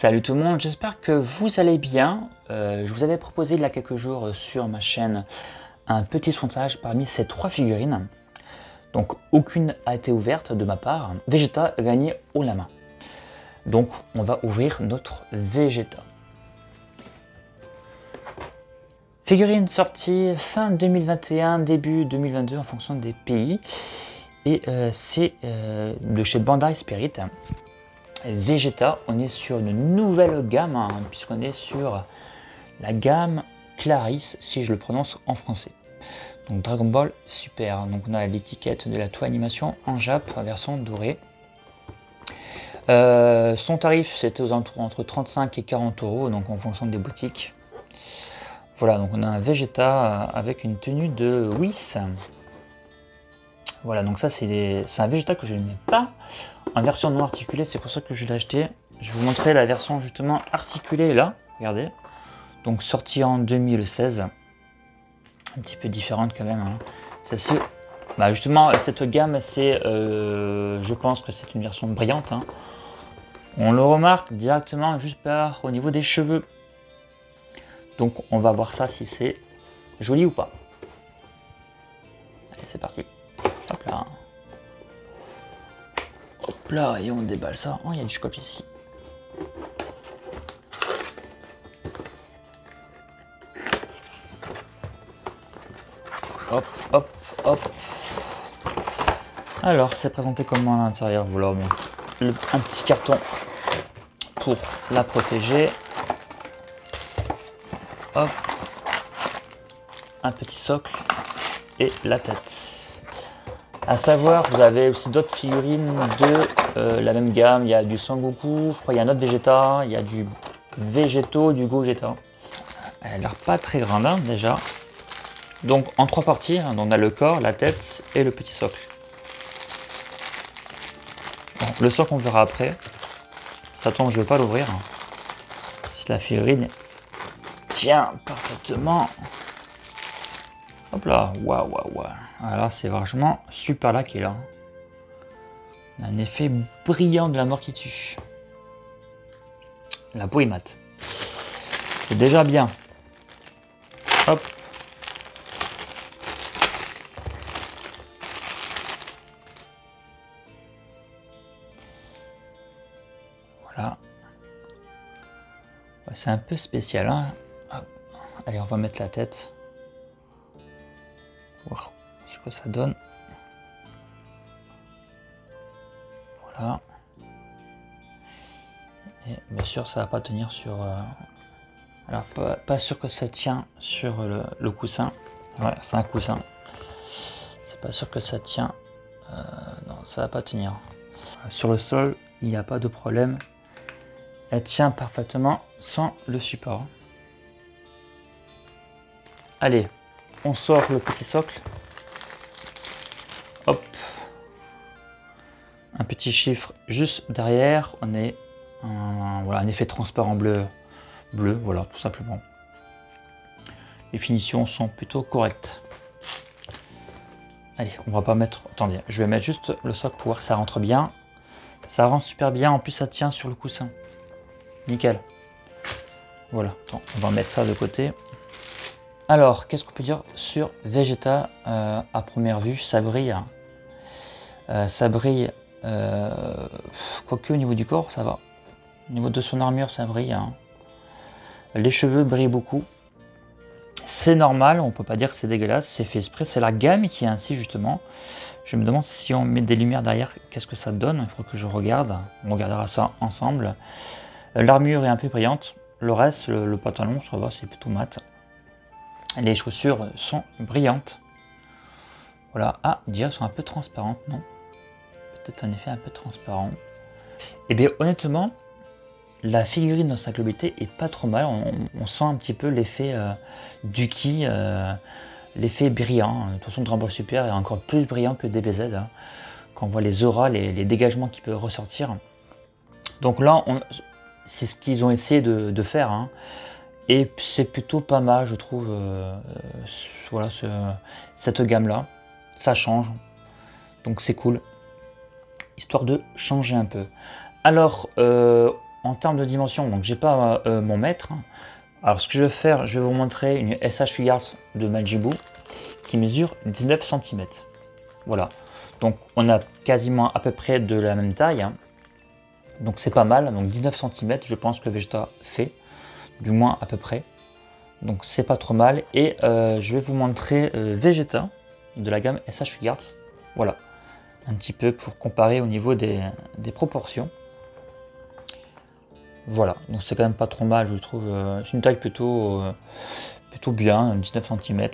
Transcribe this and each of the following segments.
Salut tout le monde, j'espère que vous allez bien. Je vous avais proposé il y a quelques jours sur ma chaîne un petit sondage parmi ces trois figurines. Donc aucune a été ouverte de ma part. Vegeta a gagné haut la main. Donc on va ouvrir notre Vegeta. Figurine sortie fin 2021, début 2022 en fonction des pays. Et c'est de chez Bandai Spirit. Vegeta, on est sur une nouvelle gamme, hein, puisqu'on est sur la gamme Clarisse, si je le prononce en français. Donc Dragon Ball Super, donc on a l'étiquette de la toile animation en Jap, version dorée. Son tarif c'était aux alentours entre 35 et 40 euros, donc en fonction des boutiques. Voilà, donc on a un Vegeta avec une tenue de Whis. Voilà, donc ça c'est un Vegeta que je n'ai pas en version non articulée, c'est pour ça que je l'ai acheté. Je vais vous montrer la version justement articulée là, regardez. Donc sortie en 2016. Un petit peu différente quand même. Hein. Celle-ci, bah justement, cette gamme, c'est, je pense que c'est une version brillante. Hein. On le remarque directement juste au niveau des cheveux. Donc on va voir ça si c'est joli ou pas. Allez, c'est parti. Hop là. Hop là, et on déballe ça. Oh, il y a du scotch ici. Hop, hop, hop. Alors, c'est présenté comment à l'intérieur? Voilà, bon. Un petit carton pour la protéger. Hop. Un petit socle et la tête. À savoir, vous avez aussi d'autres figurines de la même gamme. Il y a du Sangoku, je crois il y a un autre Vegeta, il y a du Végéto, du Gogeta. Elle a l'air pas très grande hein, déjà. Donc en trois parties, hein, on a le corps, la tête et le petit socle. Bon, le socle on verra après. Ça tombe, je ne vais pas l'ouvrir. Si la figurine tient parfaitement. Hop là, waouh, waouh, waouh. Alors c'est vachement super là qui est là. On a un effet brillant de la mort qui tue. La peau est mate. C'est déjà bien. Hop. Voilà. C'est un peu spécial. Hein. Hop. Allez, on va mettre la tête. Voir ce que ça donne. Voilà. Et bien sûr, ça va pas tenir sur. Alors, pas sûr que ça tient sur le coussin. Ouais, c'est un coussin. C'est pas sûr que ça tient. Non, ça va pas tenir. Sur le sol, il n'y a pas de problème. Elle tient parfaitement sans le support. Allez, on sort le petit socle. Hop. Un petit chiffre juste derrière. On est voilà, un effet transparent bleu, voilà, tout simplement. Les finitions sont plutôt correctes. Allez, on va pas mettre. Attendez, je vais mettre juste le socle pour voir que ça rentre bien. Ça rentre super bien. En plus, ça tient sur le coussin. Nickel. Voilà. Attends, on va mettre ça de côté. Alors, qu'est-ce qu'on peut dire sur Vegeta à première vue? Ça brille. Ça brille. Quoique au niveau du corps, ça va. Au niveau de son armure, ça brille. Hein. Les cheveux brillent beaucoup. C'est normal, on peut pas dire que c'est dégueulasse, c'est fait exprès. C'est la gamme qui est ainsi justement. Je me demande si on met des lumières derrière, qu'est-ce que ça donne? Il faut que je regarde. On regardera ça ensemble. L'armure est un peu brillante. Le reste, le pantalon, ça va, c'est plutôt mat. Les chaussures sont brillantes. Voilà. Ah, dire elles sont un peu transparentes, non? Peut-être un effet un peu transparent. Et bien honnêtement, la figurine dans sa globalité est pas trop mal. On sent un petit peu l'effet du ki, l'effet brillant. De toute façon, Dragon Ball Super est encore plus brillant que DBZ. Hein, quand on voit les auras, les dégagements qui peuvent ressortir. Donc là, c'est ce qu'ils ont essayé de faire. Hein. Et c'est plutôt pas mal, je trouve, voilà, cette gamme-là. Ça change, donc c'est cool. Histoire de changer un peu. Alors, en termes de dimension, donc j'ai pas mon mètre. Alors ce que je vais faire, je vais vous montrer une SH Figuarts de Majibou qui mesure 19 cm. Voilà, donc on a quasiment à peu près de la même taille, hein. Donc c'est pas mal, donc 19 cm je pense que Vegeta fait, du moins à peu près. Donc c'est pas trop mal, et je vais vous montrer Vegeta de la gamme SH Figuarts. Voilà, un petit peu pour comparer au niveau des proportions. Voilà, donc c'est quand même pas trop mal, je trouve. C'est une taille plutôt bien, 19 cm.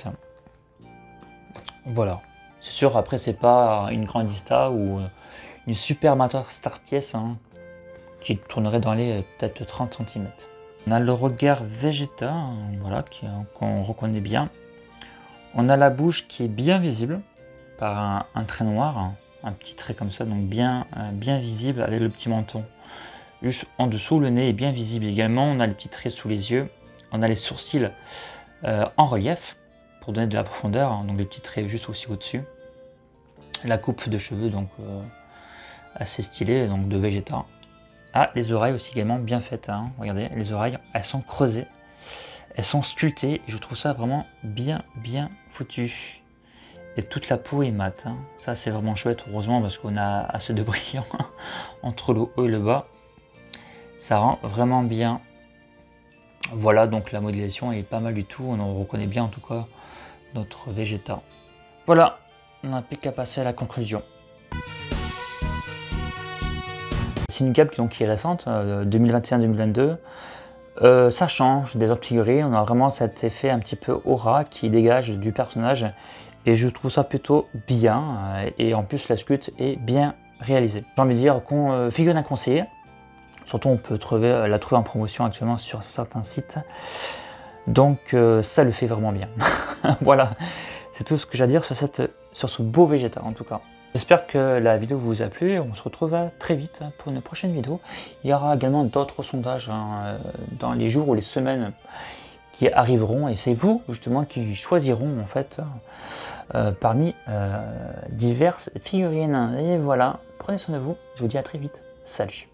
Voilà, c'est sûr, après c'est pas une grandista ou une super star pièce, hein, qui tournerait dans les peut-être 30 cm. On a le regard Vegeta, hein, voilà, qu'on reconnaît bien. On a la bouche qui est bien visible par un trait noir, hein, un petit trait comme ça, donc bien visible avec le petit menton. Juste en dessous, le nez est bien visible également. On a les petits traits sous les yeux. On a les sourcils en relief pour donner de la profondeur, hein, donc les petits traits juste aussi au-dessus. La coupe de cheveux, donc assez stylée, donc de Vegeta. Ah, les oreilles aussi également bien faites, hein. Regardez, les oreilles, elles sont creusées, elles sont sculptées, et je trouve ça vraiment bien foutu. Et toute la peau est mate, hein. Ça c'est vraiment chouette, heureusement, parce qu'on a assez de brillant entre le haut et le bas. Ça rend vraiment bien. Voilà, donc la modélisation est pas mal du tout, on reconnaît bien en tout cas notre Vegeta. Voilà, on n'a plus qu'à passer à la conclusion. C'est une gamme qui est récente, 2021-2022. Ça change des autres figurines, on a vraiment cet effet un petit peu aura qui dégage du personnage, et je trouve ça plutôt bien, et en plus la sculpte est bien réalisée. J'ai envie de dire qu'on figurine à conseiller, surtout on peut la trouver en promotion actuellement sur certains sites, donc ça le fait vraiment bien. Voilà, c'est tout ce que j'ai à dire sur ce beau Vegeta en tout cas. J'espère que la vidéo vous a plu, on se retrouve très vite pour une prochaine vidéo. Il y aura également d'autres sondages, hein, dans les jours ou les semaines qui arriveront, et c'est vous justement qui choisiront en fait parmi diverses figurines. Et voilà, prenez soin de vous, je vous dis à très vite, salut.